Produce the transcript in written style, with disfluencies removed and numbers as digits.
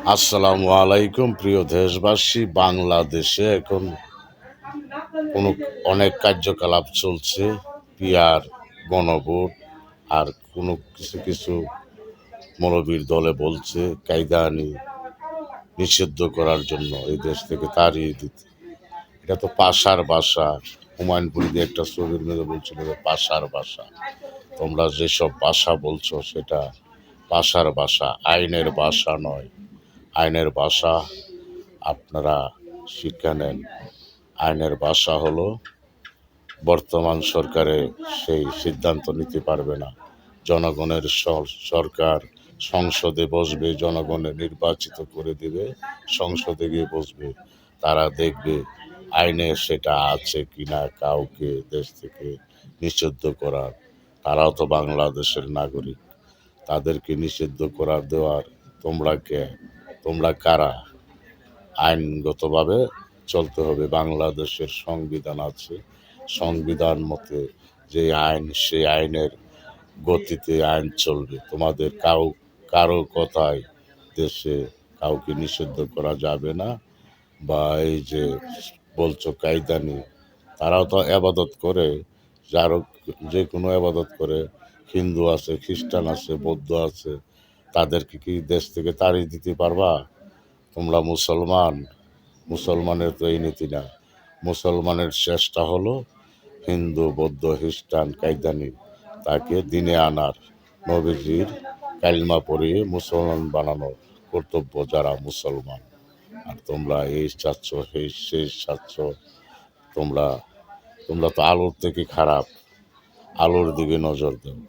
আসসালামু আলাইকুম প্রিয় দেশবাসী। বাংলাদেশে এখন কোনো অনেক কার্যকলাপ চলছে, পিয়ার, গণভোট, আর কোনো কিছু কিছু মৌলবীর দলে বলছে কায়দানি নিষিদ্ধ করার জন্য, এই দেশ থেকে তাড়িয়ে দিতে। এটা তো পাশার বাসা। হুমায়ুনপুরীতে একটা ছবির মেয়ে বলছিল যে পাশার বাসা। তোমরা যেসব ভাষা বলছো সেটা পাশার বাসা, আইনের বাসা নয়। আইনের ভাষা আপনারা শিক্ষা নেন। আইনের ভাষা হলো বর্তমান সরকারে সেই সিদ্ধান্ত নিতে পারবে না। জনগণের সরকার সংসদে বসবে, জনগণের নির্বাচিত করে দেবে, সংসদে গিয়ে বসবে। তারা দেখবে আইনে সেটা আছে কিনা কাউকে দেশ থেকে নিষিদ্ধ করার। তারাও তো বাংলাদেশের নাগরিক, তাদেরকে নিষিদ্ধ করার দেওয়ার তোমরা কে? তোমরা কারা? আইনগতভাবে চলতে হবে। বাংলাদেশের সংবিধান আছে, সংবিধান মতে যে আইন, সেই আইনের গতিতে আইন চলবে। তোমাদের কারো কথায় দেশে কাউকে নিষিদ্ধ করা যাবে না। বা এই যে বলছো কায়দানি, তারাও তো আবাদত করে, যারও যে কোনো আবাদত করে। হিন্দু আছে, খ্রিস্টান আছে, বৌদ্ধ আছে, তাদেরকে কি দেশ থেকে তাড়িয়ে দিতে পারবা? তোমরা মুসলমান, মুসলমানের তো এই নীতি না। মুসলমানের চেষ্টা হলো হিন্দু, বৌদ্ধ, খ্রিস্টান, কায়দানি তাকে দিনে আনার, নবীজির কালিমা পড়িয়ে মুসলমান বানানোর কর্তব্য যারা মুসলমান। আর তোমরা এই চাচ্ছ, সেই চাচ্ছ। তোমরা তোমরা তো আলোর থেকে খারাপ। আলোর দিকে নজর দাও।